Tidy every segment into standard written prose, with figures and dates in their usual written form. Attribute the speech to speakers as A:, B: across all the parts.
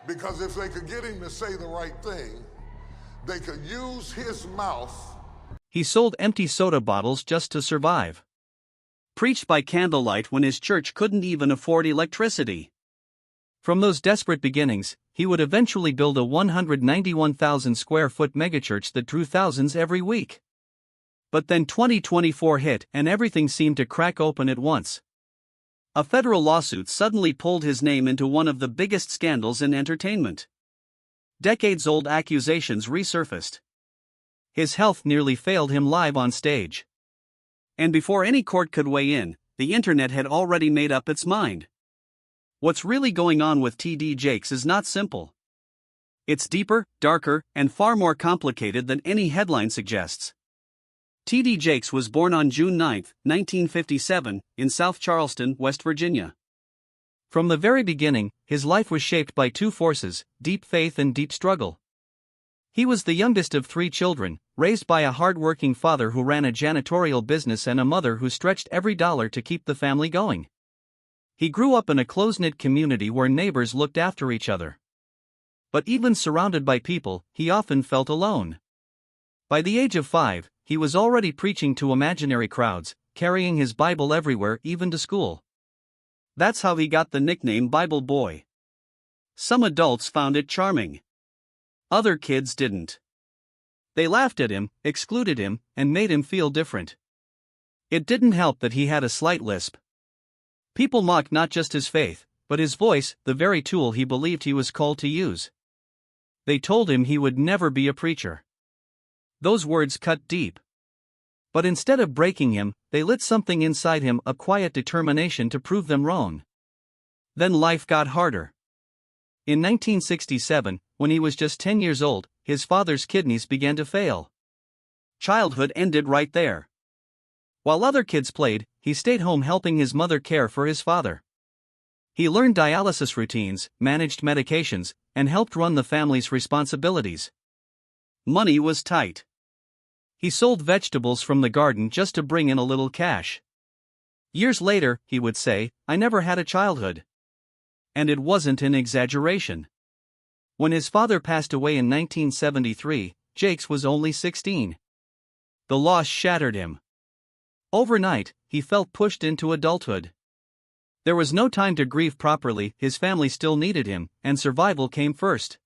A: Because if they could get him to say the right thing, they could use his mouth.
B: He sold empty soda bottles just to survive. Preached by candlelight when his church couldn't even afford electricity. From those desperate beginnings, he would eventually build a 191,000 square foot megachurch that drew thousands every week. But then 2024 hit and everything seemed to crack open at once. A federal lawsuit suddenly pulled his name into one of the biggest scandals in entertainment. Decades-old accusations resurfaced. His health nearly failed him live on stage. And before any court could weigh in, the internet had already made up its mind. What's really going on with T.D. Jakes is not simple. It's deeper, darker, and far more complicated than any headline suggests. T.D. Jakes was born on June 9, 1957, in South Charleston, West Virginia. From the very beginning, his life was shaped by two forces: deep faith and deep struggle. He was the youngest of 3 children, raised by a hard-working father who ran a janitorial business and a mother who stretched every dollar to keep the family going. He grew up in a close-knit community where neighbors looked after each other. But even surrounded by people, he often felt alone. By the age of 5, he was already preaching to imaginary crowds, carrying his Bible everywhere, even to school. That's how he got the nickname Bible Boy. Some adults found it charming. Other kids didn't. They laughed at him, excluded him, and made him feel different. It didn't help that he had a slight lisp. People mocked not just his faith, but his voice, the very tool he believed he was called to use. They told him he would never be a preacher. Those words cut deep. But instead of breaking him, they lit something inside him, a quiet determination to prove them wrong. Then life got harder. In 1967, when he was just 10 years old, his father's kidneys began to fail. Childhood ended right there. While other kids played, he stayed home helping his mother care for his father. He learned dialysis routines, managed medications, and helped run the family's responsibilities. Money was tight. He sold vegetables from the garden just to bring in a little cash. Years later, he would say, "I never had a childhood." And it wasn't an exaggeration. When his father passed away in 1973, Jakes was only 16. The loss shattered him. Overnight, he felt pushed into adulthood. There was no time to grieve properly, his family still needed him, and survival came first.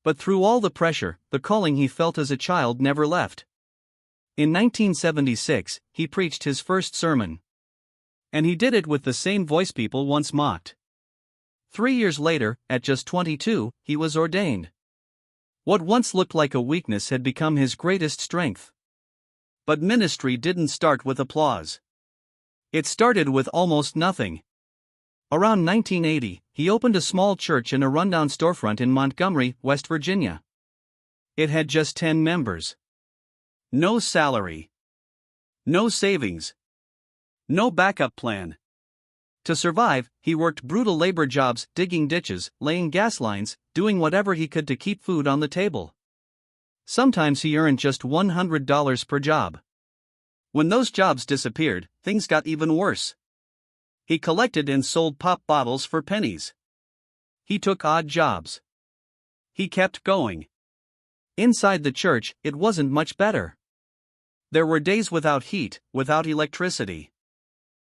B: But through all the pressure, the calling he felt as a child never left. In 1976, he preached his first sermon. And he did it with the same voice people once mocked. 3 years later, at just 22, he was ordained. What once looked like a weakness had become his greatest strength. But ministry didn't start with applause. It started with almost nothing. Around 1980, he opened a small church in a rundown storefront in Montgomery, West Virginia. It had just 10 members. No salary. No savings. No backup plan. To survive, he worked brutal labor jobs, digging ditches, laying gas lines, doing whatever he could to keep food on the table. Sometimes he earned just $100 per job. When those jobs disappeared, things got even worse. He collected and sold pop bottles for pennies. He took odd jobs. He kept going. Inside the church, it wasn't much better. There were days without heat, without electricity.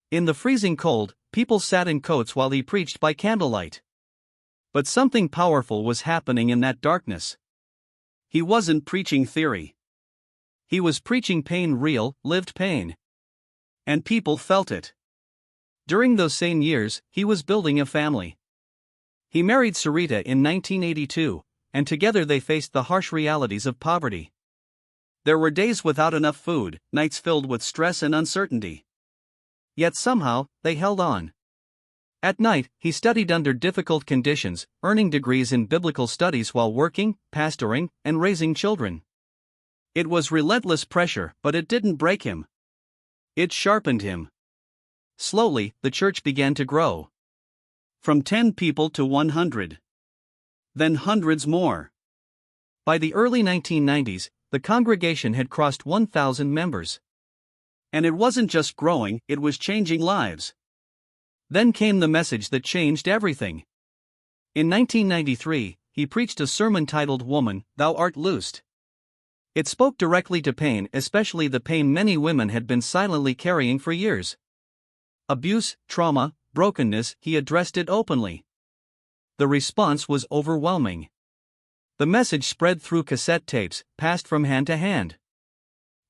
B: In the freezing cold, people sat in coats while he preached by candlelight. But something powerful was happening in that darkness. He wasn't preaching theory. He was preaching pain, real, lived pain. And people felt it. During those same years, he was building a family. He married Sarita in 1982, and together they faced the harsh realities of poverty. There were days without enough food, nights filled with stress and uncertainty. Yet somehow, they held on. At night, he studied under difficult conditions, earning degrees in biblical studies while working, pastoring, and raising children. It was relentless pressure, but it didn't break him. It sharpened him. Slowly, the church began to grow. From 10 people to 100. Then hundreds more. By the early 1990s, the congregation had crossed 1,000 members. And it wasn't just growing, it was changing lives. Then came the message that changed everything. In 1993, he preached a sermon titled "Woman, Thou Art Loosed." It spoke directly to pain, especially the pain many women had been silently carrying for years. Abuse, trauma, brokenness, he addressed it openly. The response was overwhelming. The message spread through cassette tapes, passed from hand to hand.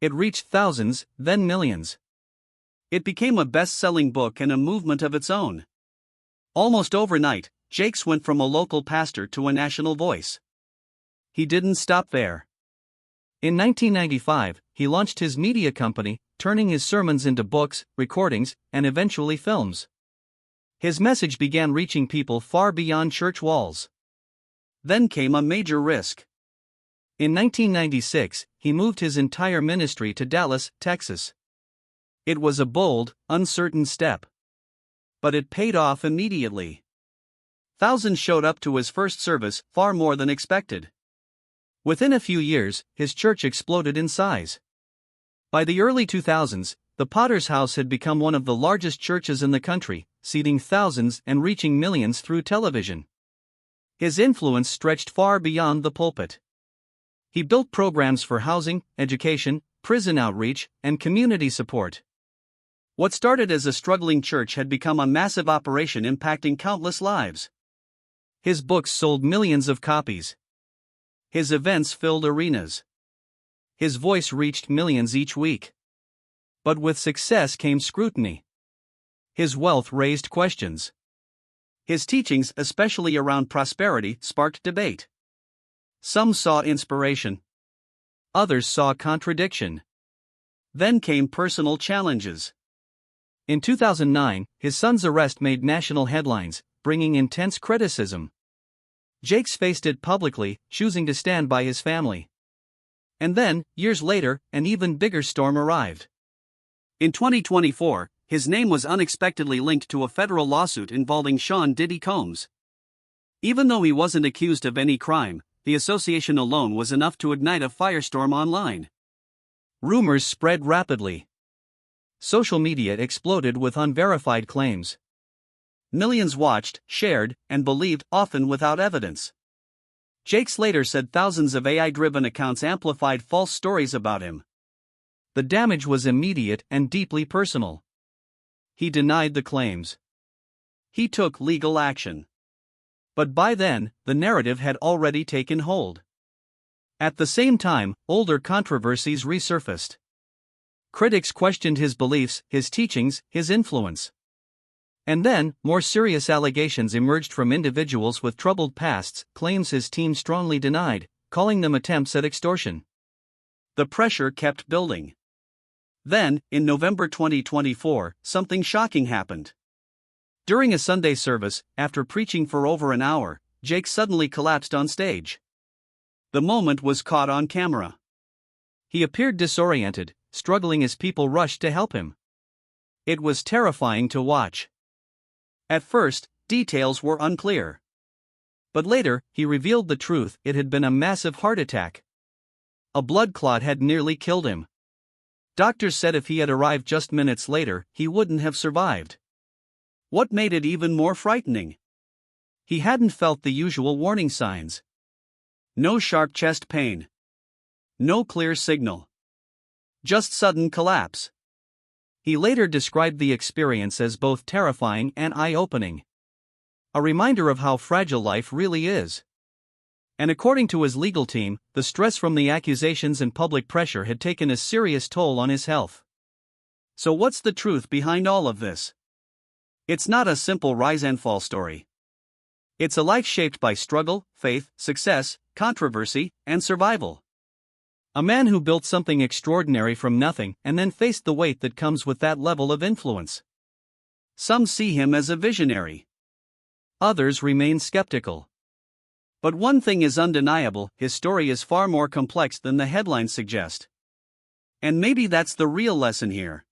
B: It reached thousands, then millions. It became a best-selling book and a movement of its own. Almost overnight, Jakes went from a local pastor to a national voice. He didn't stop there. In 1995, he launched his media company, turning his sermons into books, recordings, and eventually films. His message began reaching people far beyond church walls. Then came a major risk. In 1996, he moved his entire ministry to Dallas, Texas. It was a bold, uncertain step. But it paid off immediately. Thousands showed up to his first service, far more than expected. Within a few years, his church exploded in size. By the early 2000s, the Potter's House had become one of the largest churches in the country, seating thousands and reaching millions through television. His influence stretched far beyond the pulpit. He built programs for housing, education, prison outreach, and community support. What started as a struggling church had become a massive operation impacting countless lives. His books sold millions of copies. His events filled arenas. His voice reached millions each week. But with success came scrutiny. His wealth raised questions. His teachings, especially around prosperity, sparked debate. Some saw inspiration. Others saw contradiction. Then came personal challenges. In 2009, his son's arrest made national headlines, bringing intense criticism. Jakes faced it publicly, choosing to stand by his family. And then, years later, an even bigger storm arrived. In 2024, his name was unexpectedly linked to a federal lawsuit involving Sean Diddy Combs. Even though he wasn't accused of any crime, the association alone was enough to ignite a firestorm online. Rumors spread rapidly. Social media exploded with unverified claims. Millions watched, shared, and believed, often without evidence. Jakes later said thousands of AI-driven accounts amplified false stories about him. The damage was immediate and deeply personal. He denied the claims. He took legal action. But by then, the narrative had already taken hold. At the same time, older controversies resurfaced. Critics questioned his beliefs, his teachings, his influence. And then, more serious allegations emerged from individuals with troubled pasts, claims his team strongly denied, calling them attempts at extortion. The pressure kept building. Then, in November 2024, something shocking happened. During a Sunday service, after preaching for over an hour, Jake suddenly collapsed on stage. The moment was caught on camera. He appeared disoriented, struggling as people rushed to help him. It was terrifying to watch. At first, details were unclear. But later, he revealed the truth: it had been a massive heart attack. A blood clot had nearly killed him. Doctors said if he had arrived just minutes later, he wouldn't have survived. What made it even more frightening? He hadn't felt the usual warning signs. No sharp chest pain. No clear signal. Just sudden collapse. He later described the experience as both terrifying and eye-opening. A reminder of how fragile life really is. And according to his legal team, the stress from the accusations and public pressure had taken a serious toll on his health. So what's the truth behind all of this? It's not a simple rise and fall story. It's a life shaped by struggle, faith, success, controversy, and survival. A man who built something extraordinary from nothing and then faced the weight that comes with that level of influence. Some see him as a visionary. Others remain skeptical. But one thing is undeniable: his story is far more complex than the headlines suggest. And maybe that's the real lesson here.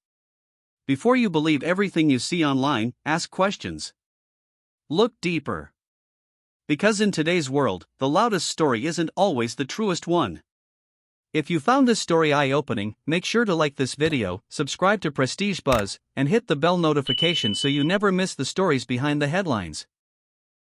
B: Before you believe everything you see online, ask questions. Look deeper. Because in today's world, the loudest story isn't always the truest one. If you found this story eye-opening, make sure to like this video, subscribe to Prestige Buzz, and hit the bell notification so you never miss the stories behind the headlines.